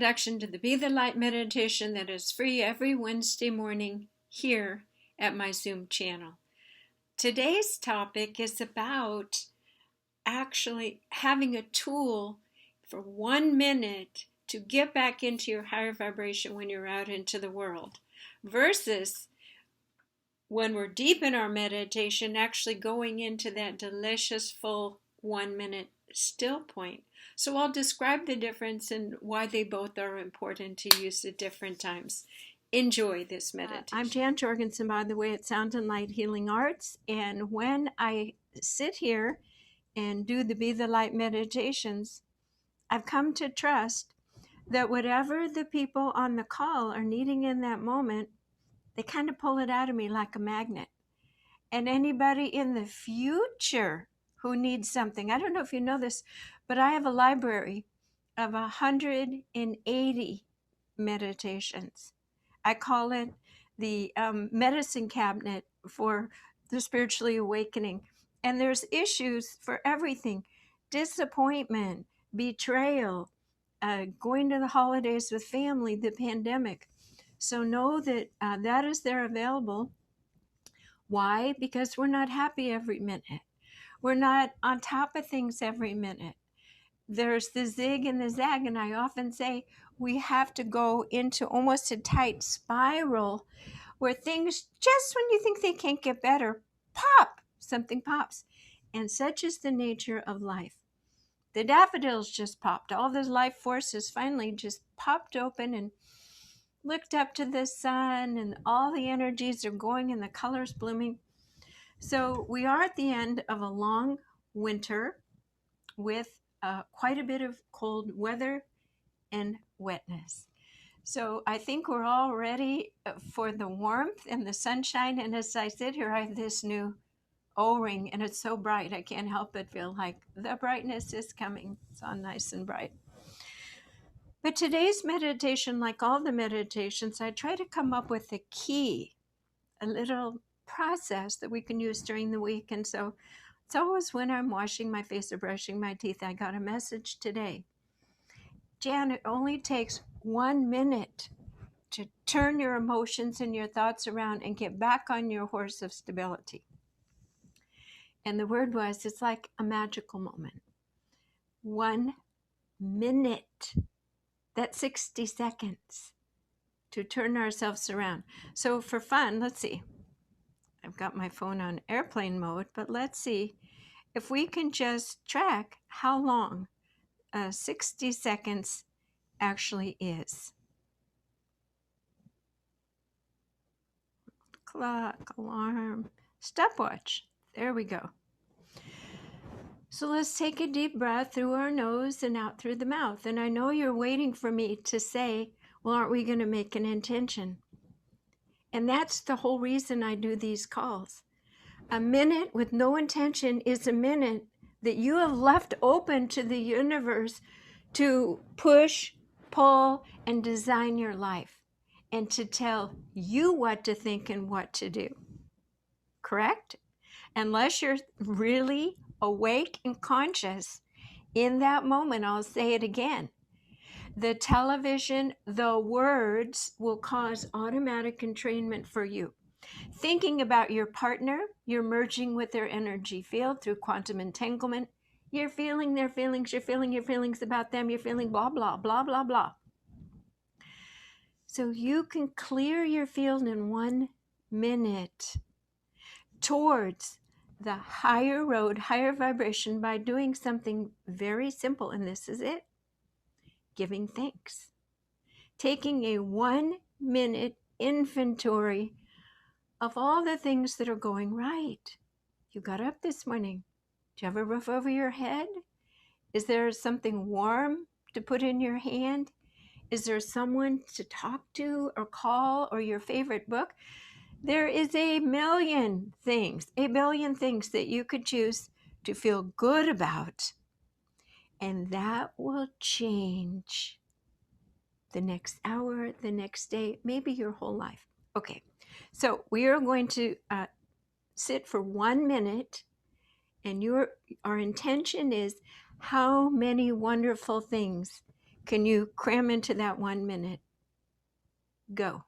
introduction to the Be the Light meditation that is free every Wednesday morning here at my Zoom channel. Today's topic is about actually having a tool for 1 minute to get back into your higher vibration when you're out into the world, versus when we're deep in our meditation, actually going into that delicious full 1 minute still point. So I'll describe the difference and why they both are important to use at different times. Enjoy this meditation. I'm Jan Jorgensen, by the way, at Sound and Light Healing Arts. And when I sit here and do the Be the Light meditations, I've come to trust that whatever the people on the call are needing in that moment, they kind of pull it out of me like a magnet. And anybody in the future who needs something, I don't know if you know this, but I have a library of 180 meditations. I call it the medicine cabinet for the spiritually awakening. And there's issues for everything: disappointment, betrayal, going to the holidays with family, the pandemic. So know that that is there available. Why? Because we're not happy every minute. We're not on top of things every minute. There's the zig and the zag, and I often say we have to go into almost a tight spiral where things, just when you think they can't get better, pop, something pops. And such is the nature of life. The daffodils just popped. All the life forces finally just popped open and looked up to the sun, and all the energies are going and the colors blooming. So we are at the end of a long winter with quite a bit of cold weather and wetness. So I think we're all ready for the warmth and the sunshine. And as I sit here, I have this new O-ring, and it's so bright, I can't help but feel like the brightness is coming. It's all nice and bright. But today's meditation, like all the meditations, I try to come up with a key, a little process that we can use during the week. And so it's always when I'm washing my face or brushing my teeth. I got a message today. Jan, it only takes 1 minute to turn your emotions and your thoughts around and get back on your horse of stability. And the word was, it's like a magical moment. 1 minute. That's 60 seconds to turn ourselves around. So for fun, let's see. I've got my phone on airplane mode, but let's see if we can just track how long 60 seconds actually is. Clock, alarm, stopwatch. There we go. So let's take a deep breath through our nose and out through the mouth. And I know you're waiting for me to say, well, aren't we going to make an intention? And that's the whole reason I do these calls. A minute with no intention is a minute that you have left open to the universe to push, pull, and design your life, and to tell you what to think and what to do. Correct? Unless you're really awake and conscious in that moment, I'll say it again. The television, the words will cause automatic entrainment for you. Thinking about your partner, you're merging with their energy field through quantum entanglement. You're feeling their feelings, you're feeling your feelings about them, you're feeling blah, blah, blah, blah, blah. So you can clear your field in 1 minute towards the higher road, higher vibration by doing something very simple. And this is it. Giving thanks. Taking a 1 minute inventory of all the things that are going right. You got up this morning. Do you have a roof over your head? Is there something warm to put in your hand? Is there someone to talk to or call, or your favorite book? There is a billion things that you could choose to feel good about. And that will change the next hour, the next day, maybe your whole life. Okay, so we are going to sit for 1 minute, and our intention is, how many wonderful things Can you cram into that 1 minute? Go.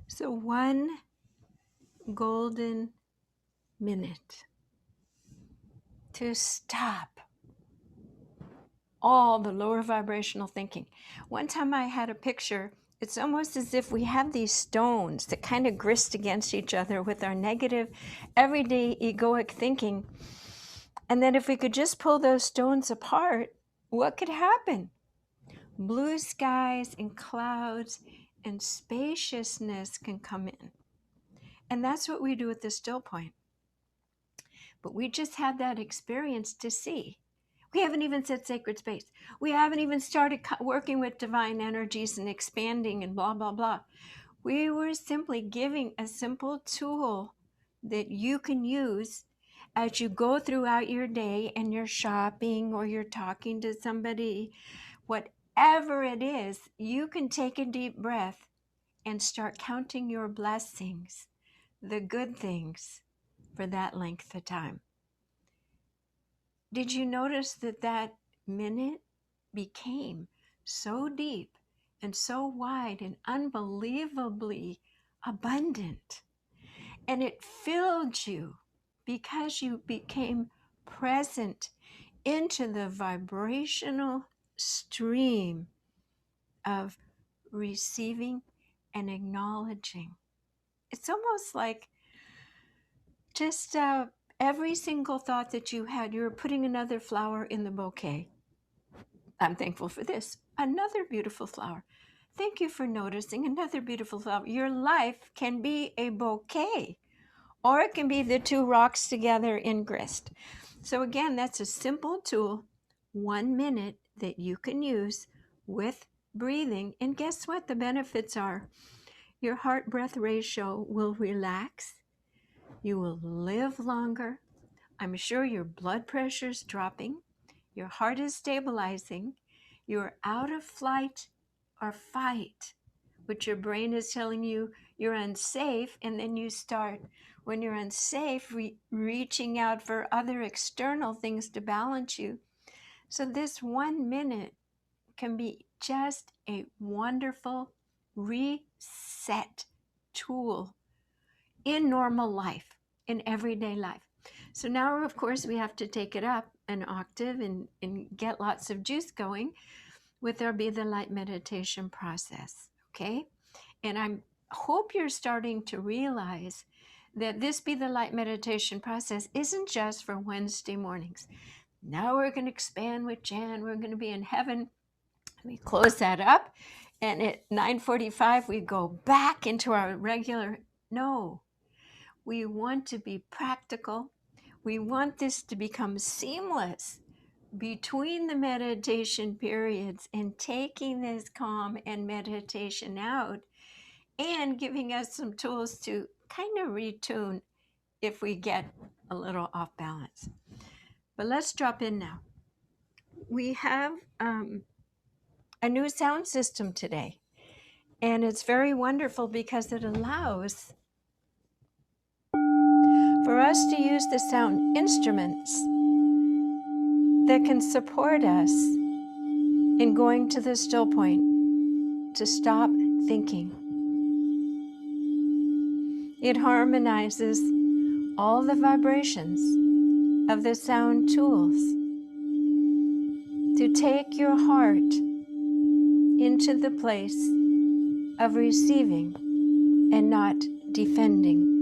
So 1 golden minute to stop all the lower vibrational thinking. One time I had a picture, it's almost as if we have these stones that kind of grist against each other with our negative, everyday egoic thinking. And then if we could just pull those stones apart, what could happen? Blue skies and clouds and spaciousness can come in. And that's what we do at the still point. But we just had that experience to see. We haven't even said sacred space. We haven't even started working with divine energies and expanding and blah, blah, blah. We were simply giving a simple tool that you can use as you go throughout your day and you're shopping or you're talking to somebody, whatever it is, you can take a deep breath and start counting your blessings, the good things, for that length of time. Did you notice that that minute became so deep and so wide and unbelievably abundant? And it filled you because you became present into the vibrational stream of receiving and acknowledging. It's almost like just every single thought that you had, you were putting another flower in the bouquet. I'm thankful for this. Another beautiful flower. Thank you for noticing another beautiful flower. Your life can be a bouquet, or it can be the two rocks together in grist. So again, that's a simple tool, 1 minute that you can use with breathing. And guess what? The benefits are your heart-breath ratio will relax. You will live longer. I'm sure your blood pressure is dropping. Your heart is stabilizing. You're out of flight or fight, which your brain is telling you you're unsafe. And then you start, when you're unsafe, reaching out for other external things to balance you. So this 1 minute can be just a wonderful reset tool in normal life, in everyday life. So now, of course, we have to take it up an octave and get lots of juice going with our Be the Light meditation process, okay? And I hope you're starting to realize that this Be the Light meditation process isn't just for Wednesday mornings. Now we're going to expand with Jan. We're going to be in heaven. We close that up. And at 9:45, we go back into our regular, no. We want to be practical. We want this to become seamless between the meditation periods and taking this calm and meditation out and giving us some tools to kind of retune if we get a little off balance. But let's drop in now. We have a new sound system today, and it's very wonderful because it allows for us to use the sound instruments that can support us in going to the still point to stop thinking. It harmonizes all the vibrations of the sound tools to take your heart into the place of receiving and not defending.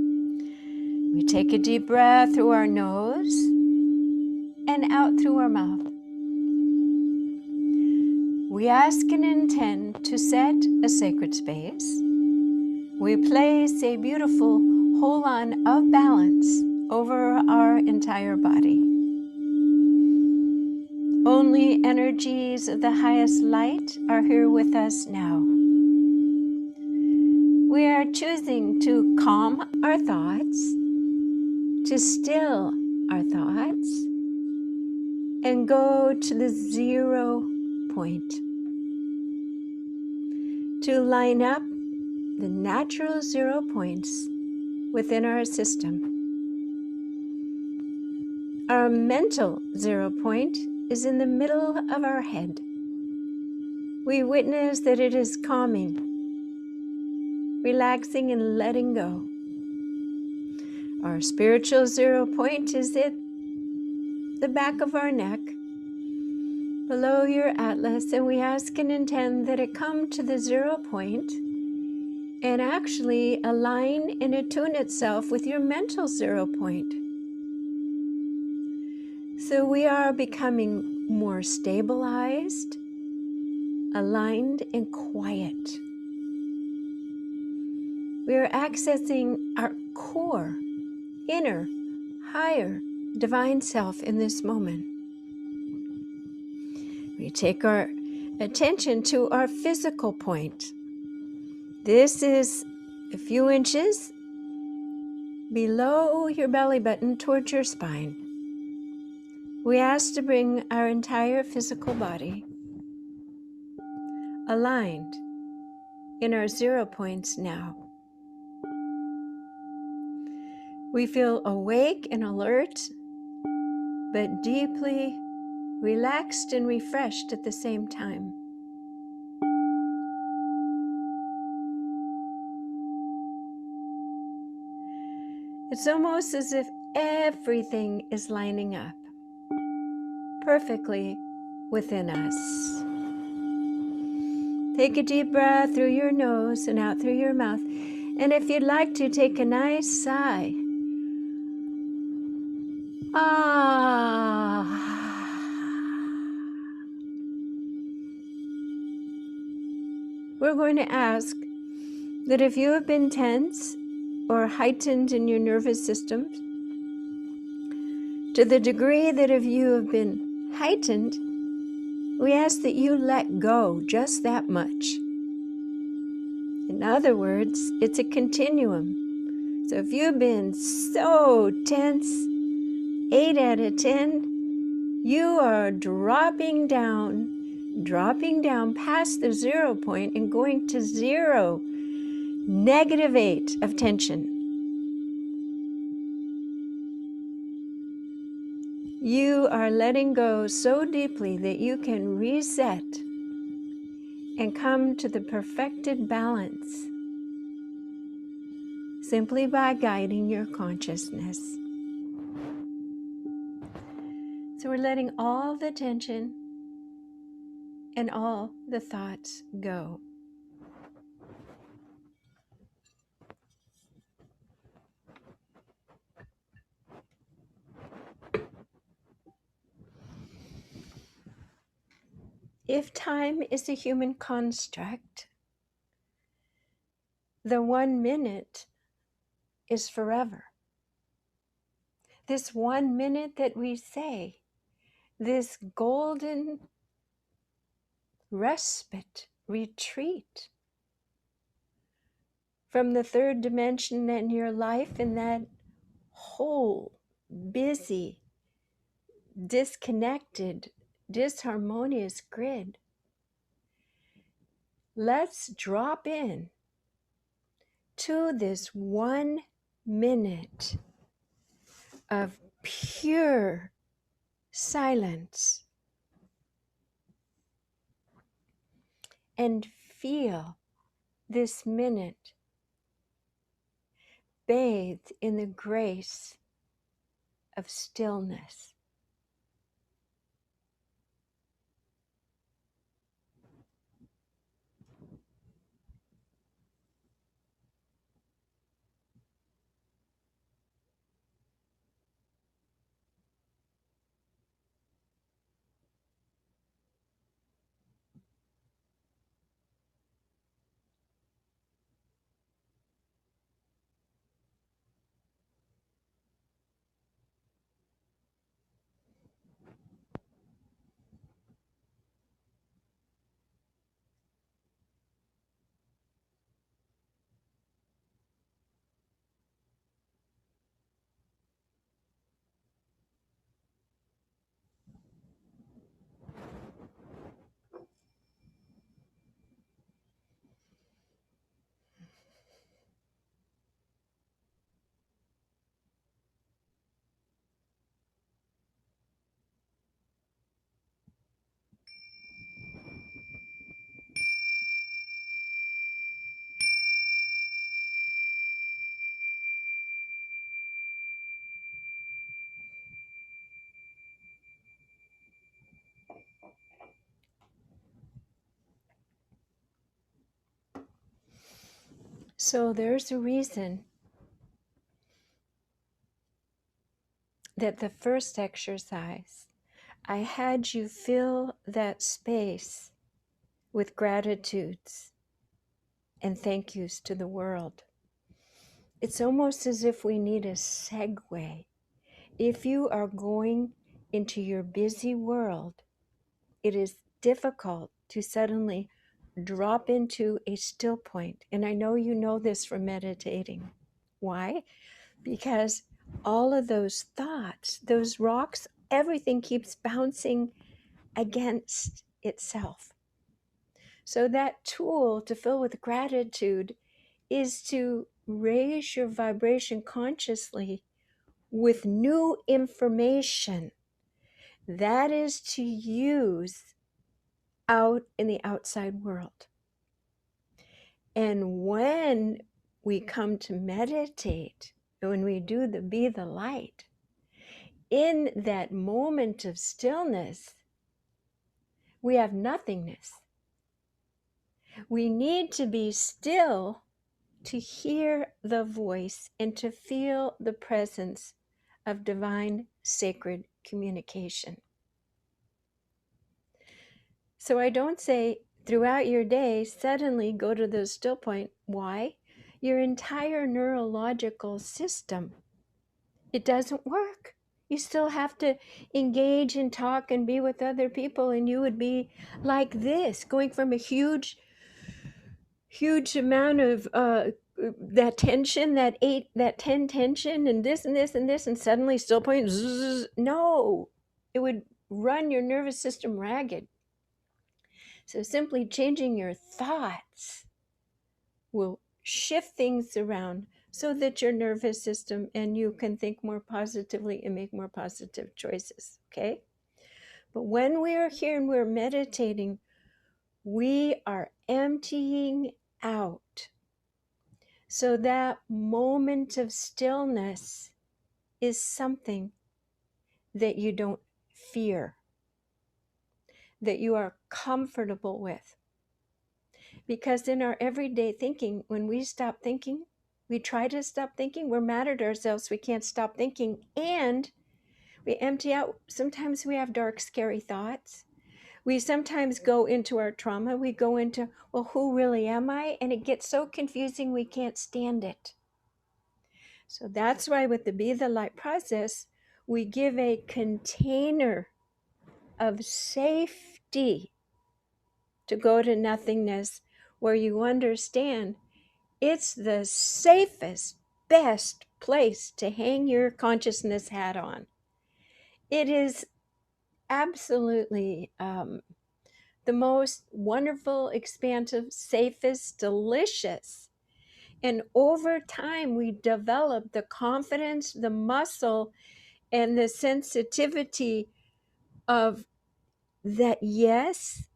We take a deep breath through our nose and out through our mouth. We ask and intend to set a sacred space. We place a beautiful hold-on of balance over our entire body. Only energies of the highest light are here with us now. We are choosing to calm our thoughts, to still our thoughts, and go to the 0 point. To line up the natural 0 points within our system. Our mental 0 point is in the middle of our head. We witness that it is calming, relaxing, and letting go. Our spiritual 0 point is at the back of our neck, below your atlas, and we ask and intend that it come to the 0 point and actually align and attune itself with your mental 0 point. So we are becoming more stabilized, aligned, and quiet. We are accessing our core, inner, higher, divine self in this moment. We take our attention to our physical point. This is a few inches below your belly button towards your spine. We ask to bring our entire physical body aligned in our 0 points now. We feel awake and alert, but deeply relaxed and refreshed at the same time. It's almost as if everything is lining up perfectly within us. Take a deep breath through your nose and out through your mouth. And if you'd like to, take a nice sigh. Ah. We're going to ask that if you have been tense or heightened in your nervous system, to the degree that if you have been heightened, we ask that you let go just that much. In other words, it's a continuum. So if you've been so tense, 8 out of 10, you are dropping down past the 0 point and going to 0, -8 of tension. You are letting go so deeply that you can reset and come to the perfected balance simply by guiding your consciousness. So we're letting all the tension and all the thoughts go. If time is a human construct, the 1 minute is forever. This 1 minute that we say, this golden respite, retreat from the third dimension in your life, in that whole, busy, disconnected, disharmonious grid. Let's drop in to this 1 minute of pure silence and feel this minute bathed in the grace of stillness. So there's a reason that the first exercise, I had you fill that space with gratitudes and thank yous to the world. It's almost as if we need a segue. If you are going into your busy world, it is difficult to suddenly drop into a still point. And I know this from meditating. Why? Because all of those thoughts, those rocks, everything keeps bouncing against itself. So that tool to fill with gratitude is to raise your vibration consciously with new information that is to use out in the outside world. And when we come to meditate, when we do the be the light, in that moment of stillness, we have nothingness. We need to be still to hear the voice and to feel the presence of divine sacred communication. So I don't say throughout your day, suddenly go to the still point. Why? Your entire neurological system, it doesn't work. You still have to engage and talk and be with other people, and you would be like this, going from a huge amount of that tension, that 10 tension, and this and this and this, and suddenly still point. Zzz, no, it would run your nervous system ragged. So simply changing your thoughts will shift things around so that your nervous system and you can think more positively and make more positive choices, okay? But when we are here and we're meditating, we are emptying out. So that moment of stillness is something that you don't fear, that you are comfortable with. Because in our everyday thinking, when we stop thinking, we try to stop thinking, we're mad at ourselves, we can't stop thinking, and we empty out. Sometimes we have dark, scary thoughts. We sometimes go into our trauma. We go into, well, who really am I? And it gets so confusing, we can't stand it. So that's why with the Be the Light process, we give a container of safety to go to nothingness, where you understand it's the safest, best place to hang your consciousness hat on. It is absolutely the most wonderful, expansive, safest, delicious. And over time, we develop the confidence, the muscle, and the sensitivity of that, yes,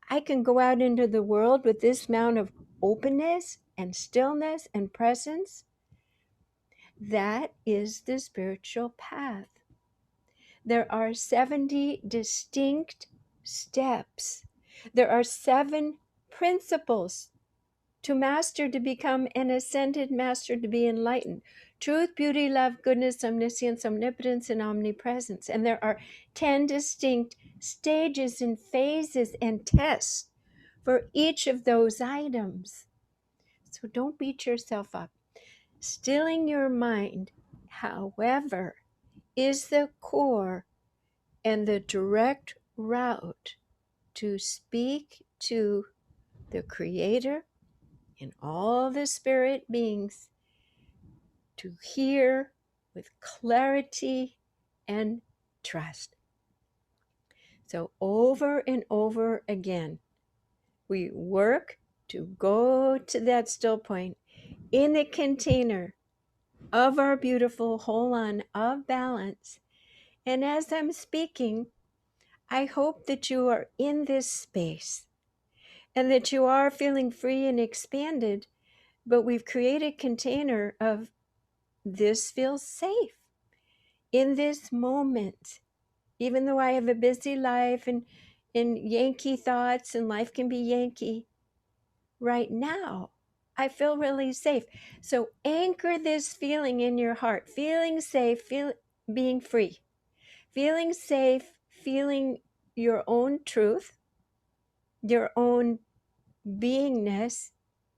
I can go out into the world with this amount of openness and stillness and presence. That is the spiritual path. There are 70 distinct steps. There are 7 principles to master, to become an ascended master, to be enlightened: truth, beauty, love, goodness, omniscience, omnipotence, and omnipresence. And there are 10 distinct stages and phases and tests for each of those items. So don't beat yourself up. Stilling your mind, however, is the core and the direct route to speak to the Creator and all the spirit beings, to hear with clarity and trust. So over and over again, we work to go to that still point in the container of our beautiful whole on of balance. And as I'm speaking, I hope that you are in this space and that you are feeling free and expanded, but we've created a container of this feels safe in this moment. Even though I have a busy life and Yankee thoughts and life can be Yankee, right now I feel really safe. So anchor this feeling in your heart, feeling safe, being free, feeling safe, feeling your own truth, your own beingness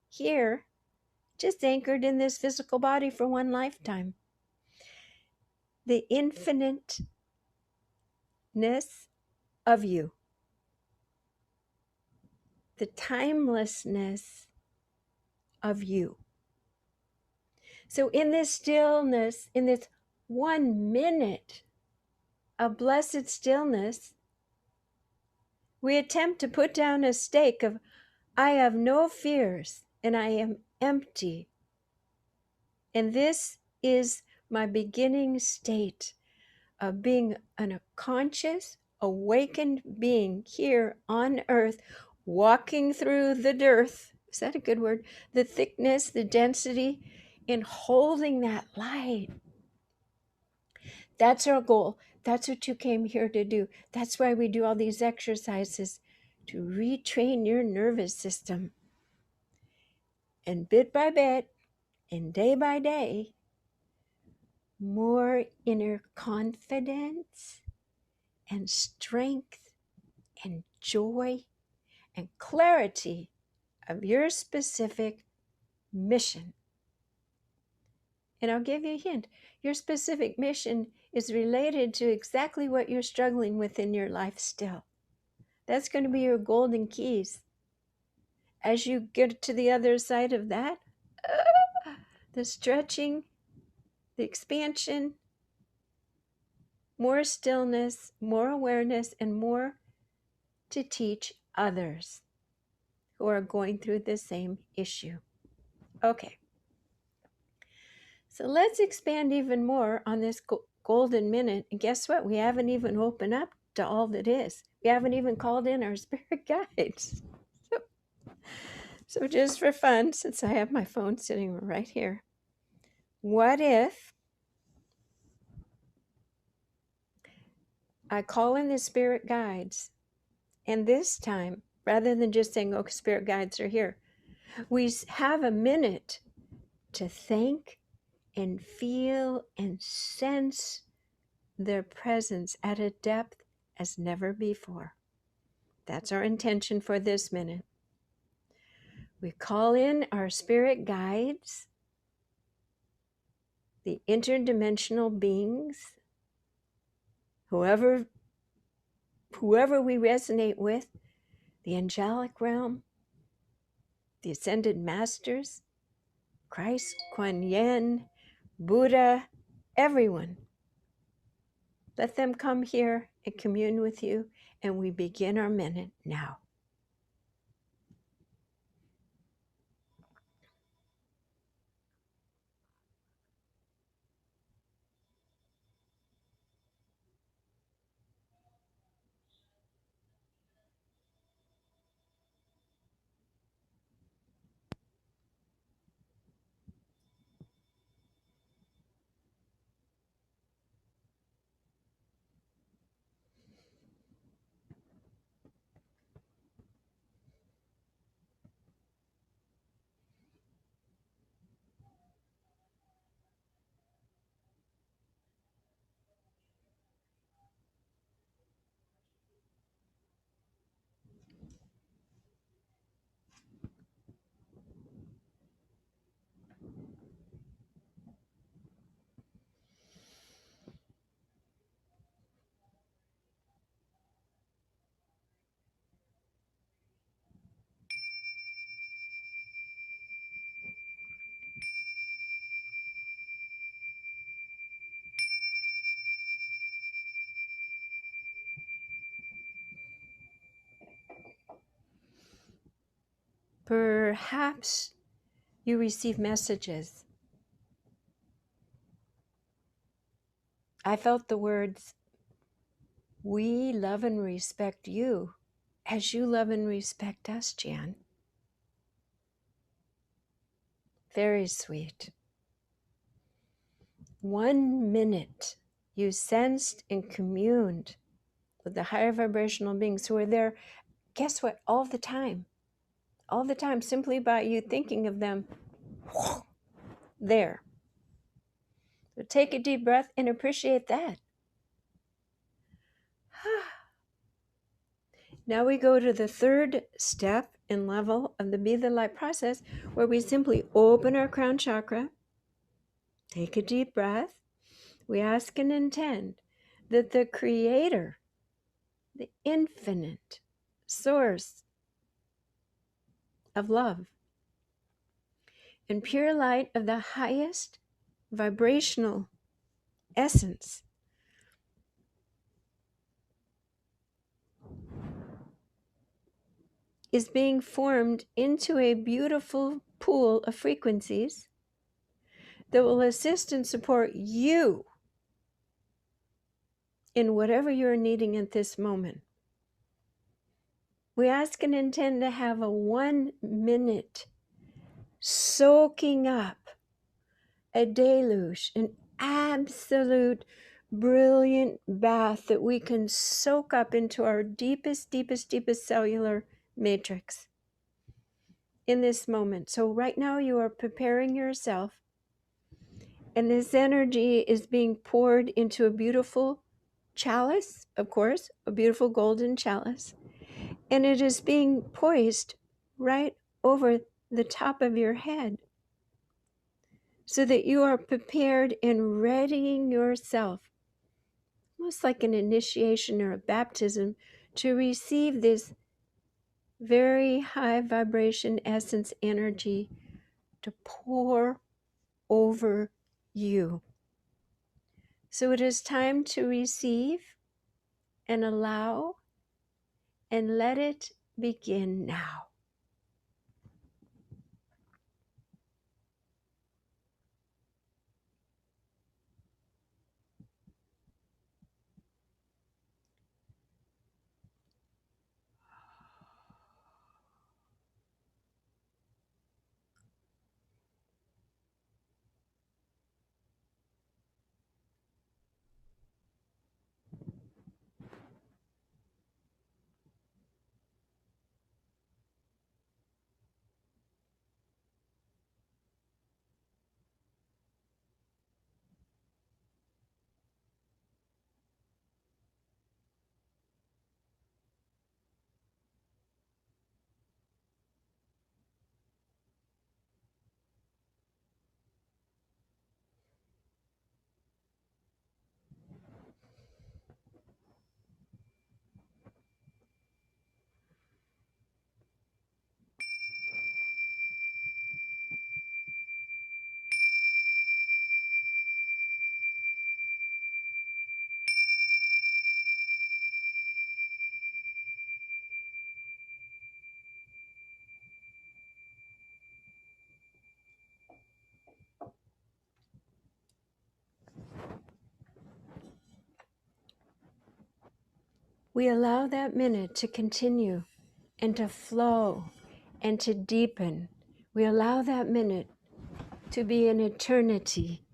here, just anchored in this physical body for one lifetime. The infiniteness of you, the timelessness of you. So in this stillness, in this 1 minute of blessed stillness, we attempt to put down a stake of, I have no fears and I am empty. And this is my beginning state of being a conscious, awakened being here on earth, walking through the dearth. Is that a good word? The thickness, the density, and holding that light. That's our goal. That's what you came here to do. That's why we do all these exercises, to retrain your nervous system. And bit by bit, and day by day, more inner confidence and strength and joy and clarity of your specific mission. And I'll give you a hint. Your specific mission is related to exactly what you're struggling with in your life still. That's going to be your golden keys. As you get to the other side of that, the stretching, the expansion, more stillness, more awareness, and more to teach others who are going through the same issue. Okay. So let's expand even more on this golden minute. And guess what? We haven't even opened up to all that is. We haven't even called in our spirit guides. So just for fun, since I have my phone sitting right here, what if I call in the spirit guides, and this time, rather than just saying, oh, spirit guides are here, we have a minute to thank and feel and sense their presence at a depth as never before. That's our intention for this minute. We call in our spirit guides, the interdimensional beings, whoever we resonate with, the angelic realm, the ascended masters, Christ, Kuan Yin, Buddha, everyone. Let them come here and commune with you, and we begin our minute now. Perhaps you receive messages. I felt the words, "We love and respect you as you love and respect us, Jan." Very sweet. 1 minute you sensed and communed with the higher vibrational beings who are there, guess what, all the time, simply by you thinking of them there. So take a deep breath and appreciate that. Now we go to the third step and level of the Be the Light process, where we simply open our crown chakra, take a deep breath. We ask and intend that the Creator, the infinite source of love and pure light of the highest vibrational essence, is being formed into a beautiful pool of frequencies that will assist and support you in whatever you're needing at this moment. We ask and intend to have a 1 minute soaking up, a deluge, an absolute brilliant bath that we can soak up into our deepest cellular matrix in this moment. So right now you are preparing yourself, and this energy is being poured into a beautiful chalice, of course, a beautiful golden chalice, and it is being poised right over the top of your head so that you are prepared and readying yourself, almost like an initiation or a baptism, to receive this very high vibration essence energy to pour over you. So it is time to receive and allow and let it begin now. We allow that minute to continue and to flow and to deepen. We allow that minute to be an eternity.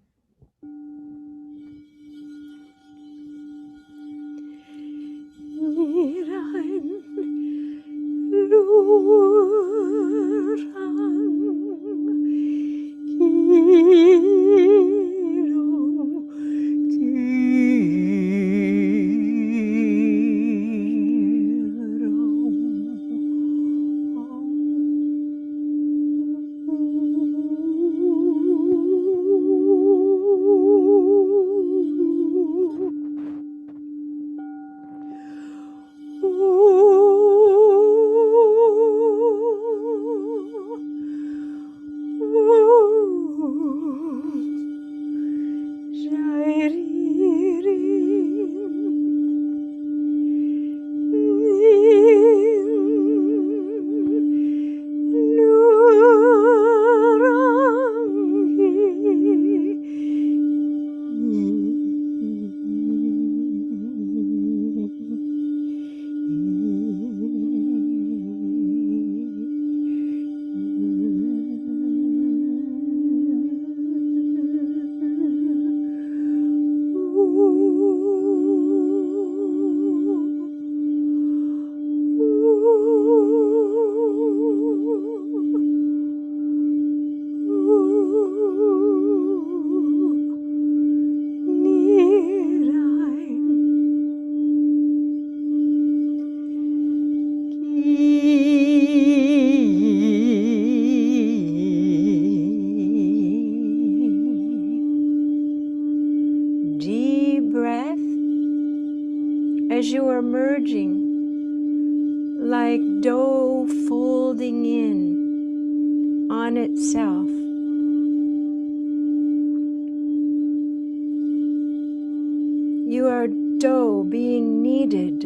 like dough folding in on itself. You are dough being kneaded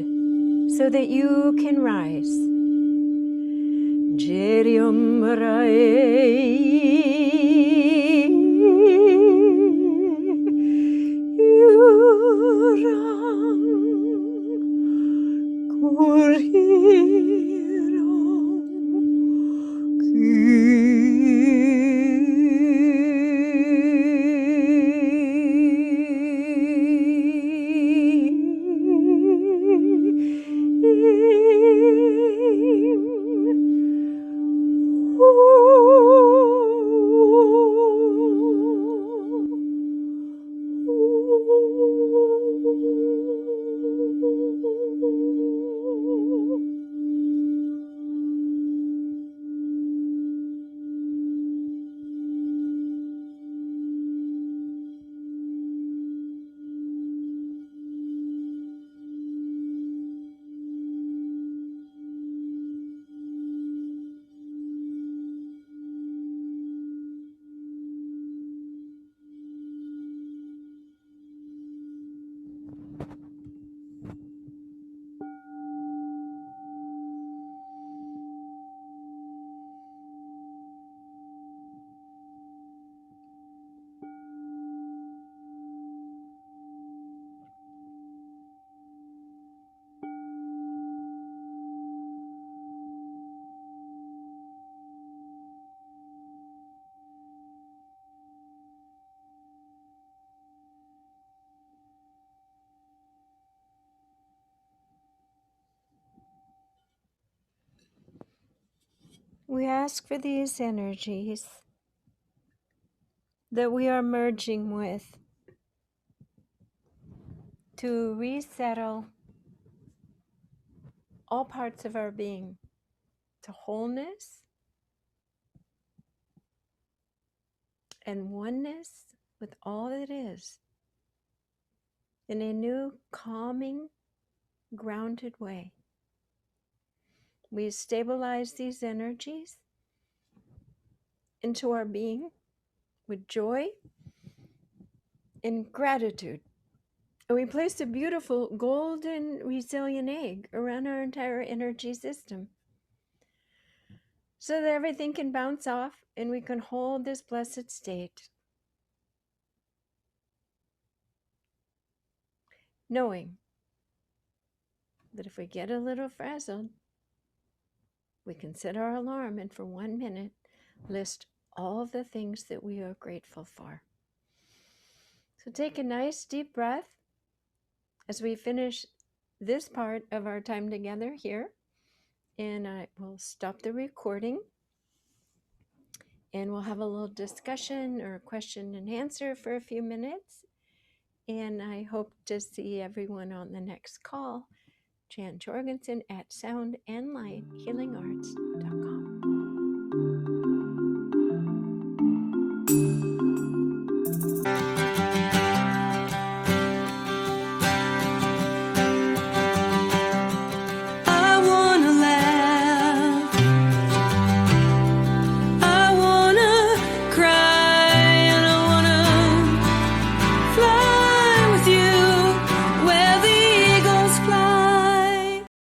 so that you can rise. Jerium We ask for these energies that we are merging with to resettle all parts of our being to wholeness and oneness with all that is in a new, calming, grounded way. We stabilize these energies into our being with joy and gratitude. And we place a beautiful golden resilient egg around our entire energy system so that everything can bounce off and we can hold this blessed state, knowing that if we get a little frazzled, we can set our alarm and for 1 minute list all the things that we are grateful for. So take a nice deep breath as we finish this part of our time together here. And I will stop the recording and we'll have a little discussion or question and answer for a few minutes. And I hope to see everyone on the next call. Jan Jorgensen at soundandlighthealingarts.com.